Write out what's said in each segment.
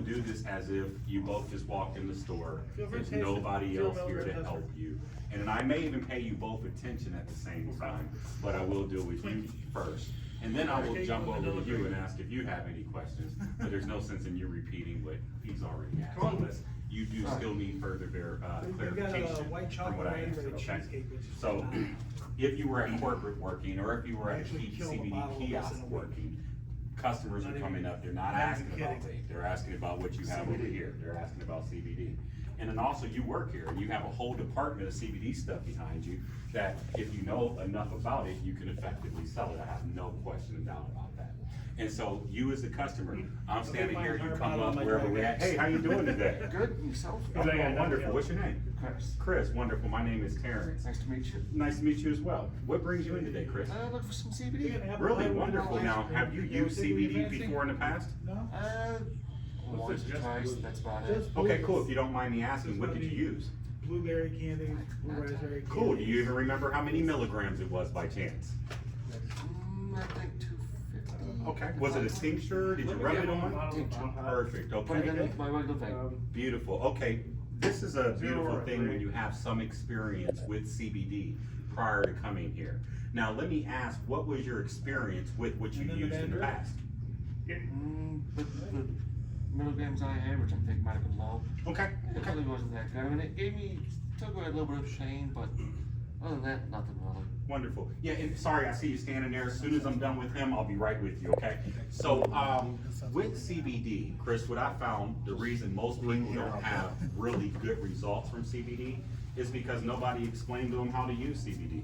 do this as if you both just walked in the store. Feel free to There's taste it. nobody Feel else no here to red help pepper. you. And I may even pay you both attention at the same time, but I will deal with you first. And then I will jump over to you and ask if you have any questions, but there's no sense in you repeating what he's already asked. Unless you do still need further We've got a clarification white from what I chocolate answered, and a okay? cheesecake, which is So, if you were at corporate working, or if you were at a Actually killed a CBD bottle of this kiosk in a week. working, customers are coming up, they're not not even asking about kidding. vape, they're asking about what you have over here, they're asking about CBD. And then also, you work here, and you have a whole department of CBD stuff behind you, that if you know enough about it, you can effectively sell it, I have no question and doubt about that. And so, you as a customer, I'm standing here, you come up wherever we're at, hey, how you doing today? Good, and yourself? I'm doing wonderful, what's your name? Chris. Chris, wonderful, my name is Terrence. Nice to meet you. Nice to meet you as well. What brings you in today, Chris? Look for some CBD. Really wonderful. Now, have you used CBD before in the past? No? Once or twice, that's about it. Okay, cool. If you don't mind me asking, what did you use? Blueberry candy, blue raspberry candy. Cool. Do you even remember how many milligrams it was by chance? I think 250. Okay. Was it a tincture? Did you rub it on? Tincture. Perfect. Put it in Okay. my regular vape. Beautiful. Okay. This is a beautiful thing when you have some experience with CBD prior to coming here. Now, let me ask, what was your experience with what you And then the used in the bad past? The milligrams I averaged, I think might have been low. Okay. It really wasn't that good. I mean, it gave me, took away a little bit of shame, but other than that, nothing really. Wonderful. Yeah, and sorry, I see you standing there. As soon as I'm done with him, I'll be right with you, okay? So, with CBD, Chris, what I found, the reason most people don't have really good results from CBD is because nobody explained to them how to use CBD.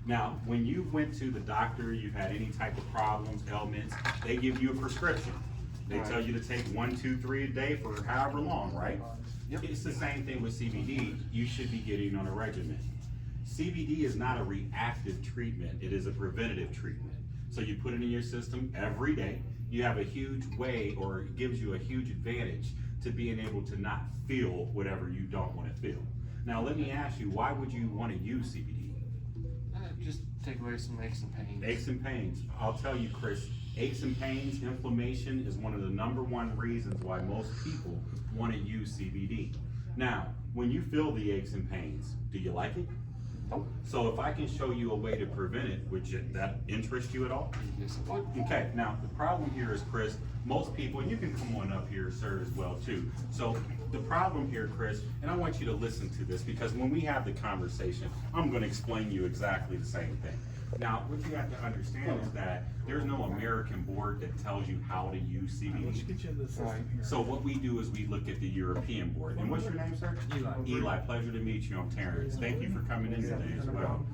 Now, when you went to the doctor, you've had any type of problems, ailments, they give you a prescription. They tell you to take 1, 2, 3 a day for however long, right? Yep. It's the same thing with CBD. You should be getting on a regimen. CBD is not a reactive treatment, it is a preventative treatment. So you put it in your system every day, you have a huge way, or it gives you a huge advantage to being able to not feel whatever you don't want to feel. Now let me ask you, why would you want to use CBD? Just take away some aches and pains. Aches and pains. I'll tell you, Chris, aches and pains, inflammation is one of the #1 reasons why most people want to use CBD. Now, when you feel the aches and pains, do you like it? Nope. So if I can show you a way to prevent it, would that interest you at all? Yes, it would. Okay, now the problem here is, Chris, most people, and you can come on up here, sir, as well too. So the problem here, Chris, and I want you to listen to this because when we have the conversation, I'm going to explain to you exactly the same thing. Now, what you have to understand is that there's no American board that tells you how to use Let's CBD. get you in the system Right. here. So what we do is we look at the European board. And what's your name, sir? Eli. Eli, pleasure to meet you. I'm Terrence. Thank you for coming in today as well.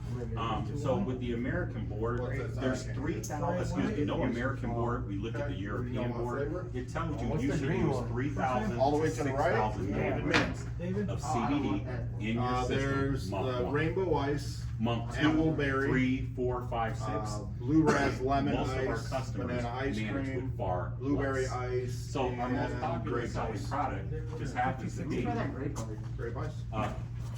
So with the American board, there's 3,000, no American board, we look at the European board, it tells you you should use 3,000 All the way to to the right? 6,000 milligrams David? of CBD in your There's system. the Month 1. rainbow ice, Month 2, Appleberry, 3, 4, 5, 6. blue ras lemon Most of our ice, customers banana ice manage cream, with far blueberry less. ice, So our most and popular grape selling ice. product just happens to be, Grape ice.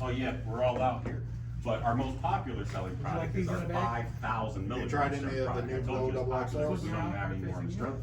oh yeah, we're all out here. But our most popular selling product is our 5,000 You milligram tried any strength of the product. new I told Glow you it's Double popular, XLs? we don't have any more in stock.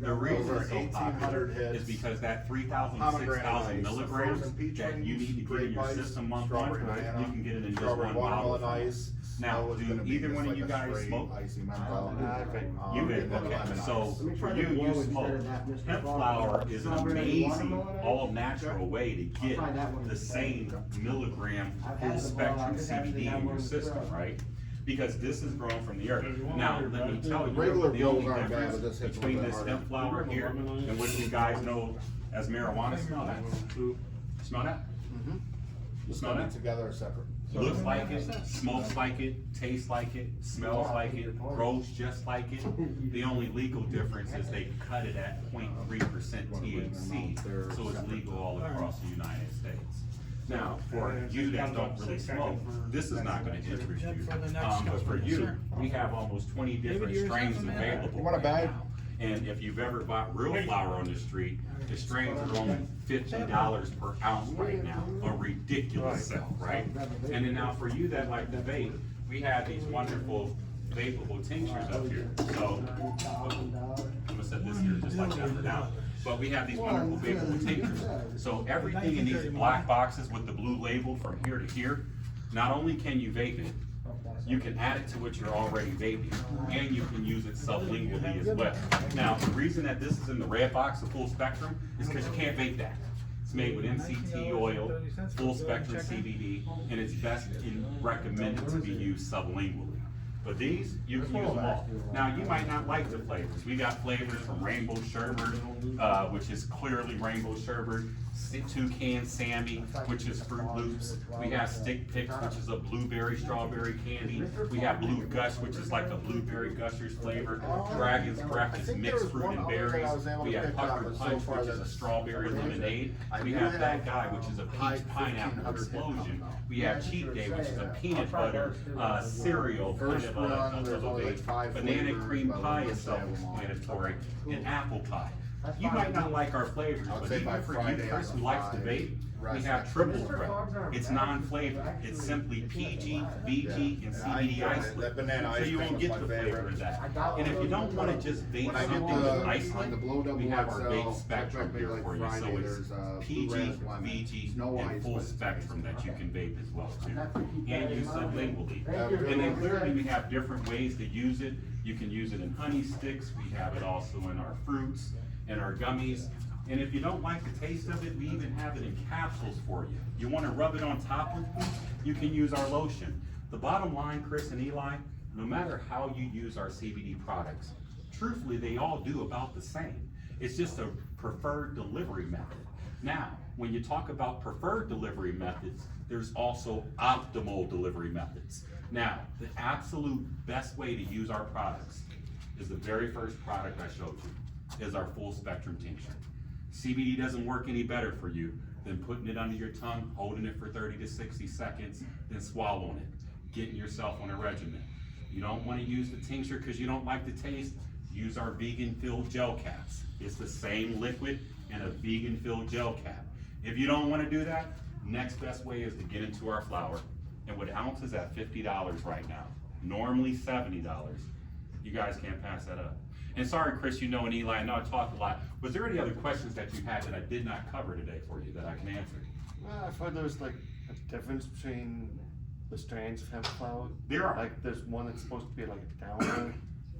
The reason Those it's are so popular 1,800 is hits. because that 3,000, Pomegranate 6,000 ice, milligrams frozen peach that you rings, need to get in grape your ice, system month 1, strawberry you banana, can get it in just strawberry one bottle. watermelon ice. Now, That was do gonna be either just one of like you a guys straight smoke? icy menthol. You And did, then okay, lemon so ice. for you, you smoke. Hemp flower is an amazing, all natural way to get the same milligram full spectrum CBD in your system, right? Because this is grown from the earth. Now, let me tell you, Regular the only bills aren't bad, difference but this hits a between little this bit hemp flower here and what you guys know as marijuana, smell that? Smell that? You smell that? Together or separate? Looks like it, smokes like it, tastes like it, smells like it, grows just like it. The only legal difference is they cut it at 0.3% THC, so it's legal all across the United States. Now, for you that don't really smoke, this is not gonna interest you. But for you, we have almost 20 different strains available. You want a bag? right now. And if you've ever bought real flour on the street, the strains are only $50 per ounce right now, a ridiculous sell, right? And then now for you that like to vape, we have these wonderful vapable tinctures up here. So, I'm gonna set this here just like that for now. but we have these wonderful vapable tinctures. So everything in these black boxes with the blue label from here to here, not only can you vape it, you can add it to what you're already vaping, and you can use it sublingually as well. Now, the reason that this is in the red box, the full spectrum, is because you can't vape that. It's made with MCT oil, full spectrum CBD, and it's best and recommended to be used sublingually. But these, you can use them all. Now, you might not like the flavors. We got flavors from Rainbow Sherbet, which is clearly Rainbow Sherbet, Toucan Sammy, which is Fruit Loops. We have Stick Picks, which is a blueberry strawberry candy. We have Blue Gush, which is like a blueberry gushers flavor. Dragon's Breath is mixed fruit and berries. We have Puckered Punch, which is a strawberry lemonade. We have That Guy, which is a peach pineapple explosion. We have Cheat Day, which is a peanut butter cereal, kind of a banana cream pie is self-explanatory, and apple pie. You might not like our flavors, but even for you, Chris, who likes to vape, we have triple threat. It's non-flavored. It's simply PG, VG, and CBD isolate. So you won't get the flavor of that. And if you don't want to just vape something with isolate, we have our vape spectrum here for you. So it's PG, VG, and full spectrum that you can vape as well too. And use sublingually. And then clearly we have different ways to use it. You can use it in honey sticks. We have it also in our fruits and our gummies. And if you don't like the taste of it, we even have it in capsules for you. You want to rub it on top of food, you can use our lotion. The bottom line, Chris and Eli, no matter how you use our CBD products, truthfully, they all do about the same. It's just a preferred delivery method. Now, when you talk about preferred delivery methods, there's also optimal delivery methods. Now, the absolute best way to use our products is the very first product I showed you, is our full spectrum tincture. CBD doesn't work any better for you than putting it under your tongue, holding it for 30 to 60 seconds, then swallowing it, getting yourself on a regimen. You don't want to use the tincture because you don't like the taste, use our vegan-filled gel caps. It's the same liquid and a vegan-filled gel cap. If you don't want to do that, next best way is to get into our flower. And with ounces at $50 right now, normally $70, you guys can't pass that up. And sorry, Chris, you know, and Eli, I know I talked a lot. Was there any other questions that you had that I did not cover today for you that I can answer? Well, I've heard there's like a difference between the strains of hemp flower. There are. Like there's one that's supposed to be like a download,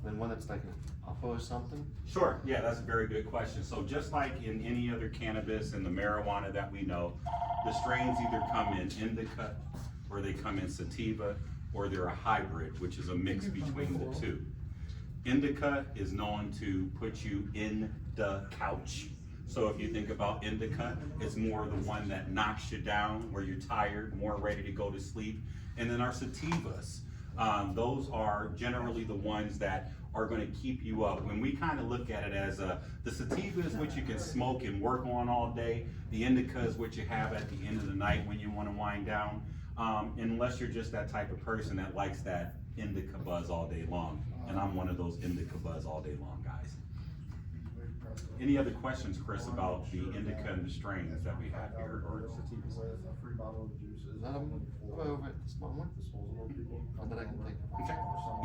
and one that's like an upper or something. Sure, yeah, that's a very good question. So just like in any other cannabis and the marijuana that we know, the strains either come in indica, or they come in sativa, or they're a hybrid, which is a mix between the two. Indica is known to put you in the couch. So if you think about indica, it's more the one that knocks you down, where you're tired, more ready to go to sleep. And then our sativas, those are generally the ones that are gonna keep you up. When we kind of look at it as the sativa is what you can smoke and work on all day. The indica is what you have at the end of the night when you wanna wind down. Unless you're just that type of person that likes that indica buzz all day long. And I'm one of those indica buzz all day long guys. Any other questions, Chris, about the indica and the strains that we have here, or sativas? Is that over at the small one? Not that I can think of. Okay.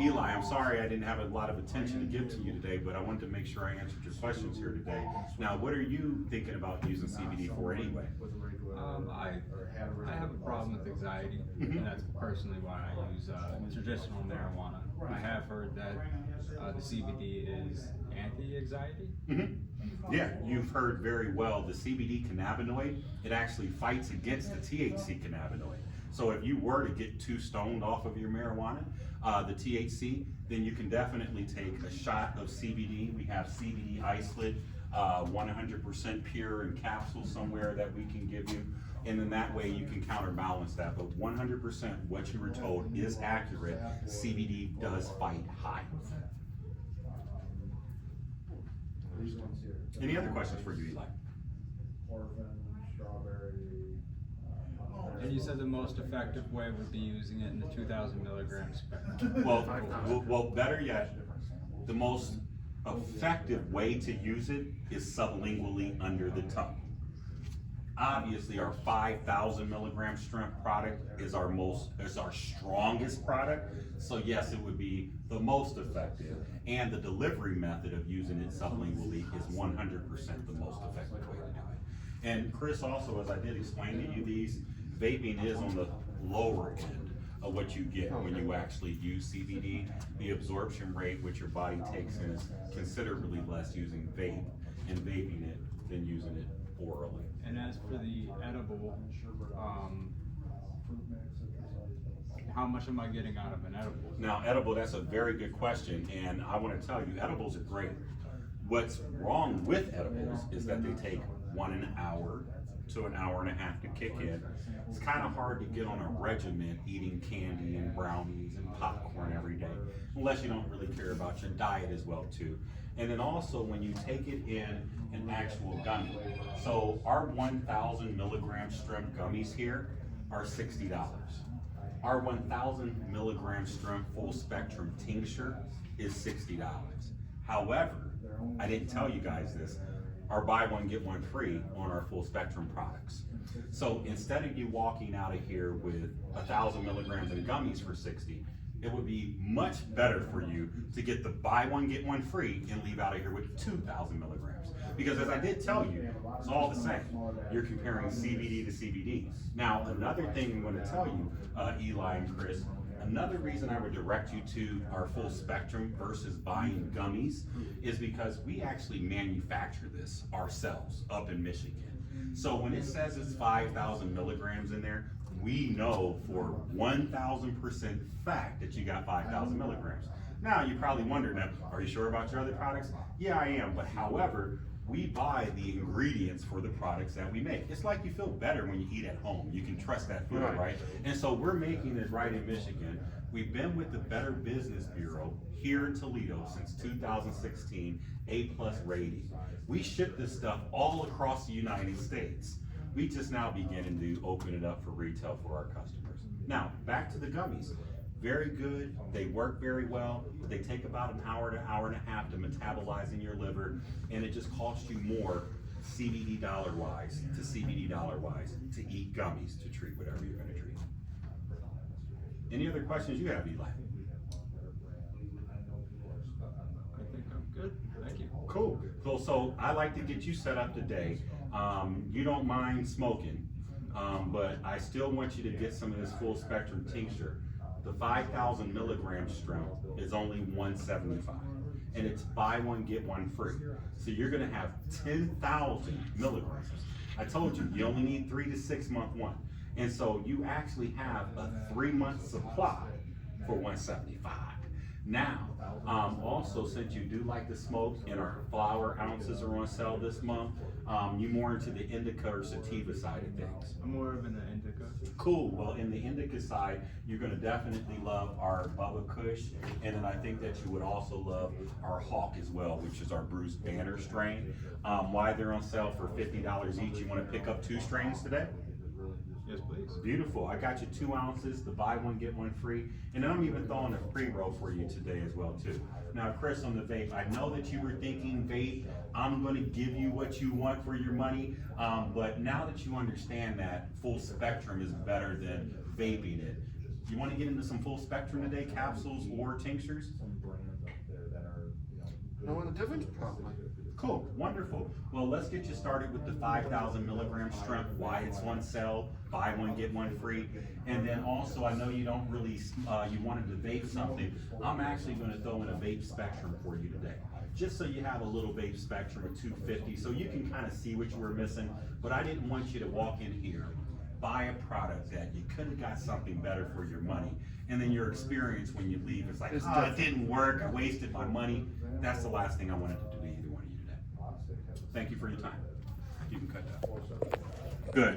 Eli, I'm sorry I didn't have a lot of attention to give to you today, but I wanted to make sure I answered your questions here today. Now, what are you thinking about using CBD for anyway? I have a problem with anxiety, and that's personally why I use traditional marijuana. I have heard that the CBD is anti-anxiety. Mm-hmm. Yeah, you've heard very well. The CBD cannabinoid, it actually fights against the THC cannabinoid. So if you were to get too stoned off of your marijuana, the THC, then you can definitely take a shot of CBD. We have CBD isolate, 100% pure in capsules somewhere that we can give you. And then that way you can counterbalance that. But 100% what you were told is accurate. CBD does fight high. Any other questions for you, Eli? And you said the most effective way would be using it in the 2,000 milligrams spectrum. Well, better yet, the most effective way to use it is sublingually under the tongue. Obviously, our 5,000 milligram strength product is our strongest product. So yes, it would be the most effective. And the delivery method of using it sublingually is 100% the most effective way to do it. And Chris, also, as I did explain to you, vaping is on the lower end of what you get when you actually use CBD. The absorption rate which your body takes in is considerably less using vape and vaping it than using it orally. And as for the edible, how much am I getting out of an edible? Now, edible, that's a very good question, and I want to tell you, edibles are great. What's wrong with edibles is that they take 1 hour to an hour and a half to kick in. It's kind of hard to get on a regimen eating candy and brownies and popcorn every day, unless you don't really care about your diet as well too. And then also when you take it in an actual gummy. So our 1,000 milligram strength gummies here are $60. Our 1,000 milligram strength full spectrum tincture is $60. However, I didn't tell you guys this, our buy one, get one free on our full spectrum products. So instead of you walking out of here with 1,000 milligrams in gummies for 60, it would be much better for you to get the buy one, get one free and leave out of here with 2,000 milligrams. Because as I did tell you, it's all the same. You're comparing CBD to CBD. Now, another thing I'm going to tell you, Eli and Chris, another reason I would direct you to our full spectrum versus buying gummies is because we actually manufacture this ourselves up in Michigan. So when it says it's 5,000 milligrams in there, we know for 1,000% fact that you got 5,000 milligrams. Now, you probably wonder, now, are you sure about your other products? Yeah, I am, but however, we buy the ingredients for the products that we make. It's like you feel better when you eat at home. You can trust that food, right? And so we're making it right in Michigan. We've been with the Better Business Bureau here in Toledo since 2016, A+ rating. We ship this stuff all across the United States. We just now beginning to open it up for retail for our customers. Now, back to the gummies. Very good, they work very well, but they take about an hour to hour and a half to metabolize in your liver, and it just costs you more CBD dollar-wise to CBD dollar-wise to eat gummies to treat whatever you're gonna treat. Any other questions you have, Eli? I think I'm good, thank you. Cool. So I like to get you set up today. You don't mind smoking, but I still want you to get some of this full spectrum tincture. The 5,000 milligram strength is only $175, and it's buy one, get one free. So you're gonna have 10,000 milligrams. I told you, you only need 3 to 6 month one. And so you actually have a 3-month supply for $175. Now, also, since you do like to smoke and our flower ounces are on sale this month, you more into the indica or sativa side of things. I'm more of an indica. Cool. Well, in the indica side, you're going to definitely love our Bubba Kush, and then I think that you would also love our Hawk as well, which is our Bruce Banner strain. Why they're on sale for $50 each? You want to pick up 2 strains today? Yes, please. Beautiful. I got you 2 ounces, the buy one, get one free. And then I'm even throwing a pre-roll for you today as well too. Now, Chris, on the vape, I know that you were thinking vape, I'm gonna give you what you want for your money. But now that you understand that full spectrum is better than vaping it, you wanna get into some full spectrum today, capsules or tinctures? No one the difference probably. Cool, wonderful. Well, let's get you started with the 5,000 milligram strength, why it's on sale, buy one, get one free. And then also, I know you don't really, you wanted to vape something. I'm actually gonna throw in a vape spectrum for you today. Just so you have a little vape spectrum of 250, so you can kind of see what you were missing. But I didn't want you to walk in here, buy a product that you could have got something better for your money. And then your experience when you leave is like, oh, it didn't work, I wasted my money. That's the last thing I wanted to do to either one of you today. Thank you for your time. You can cut that. Good.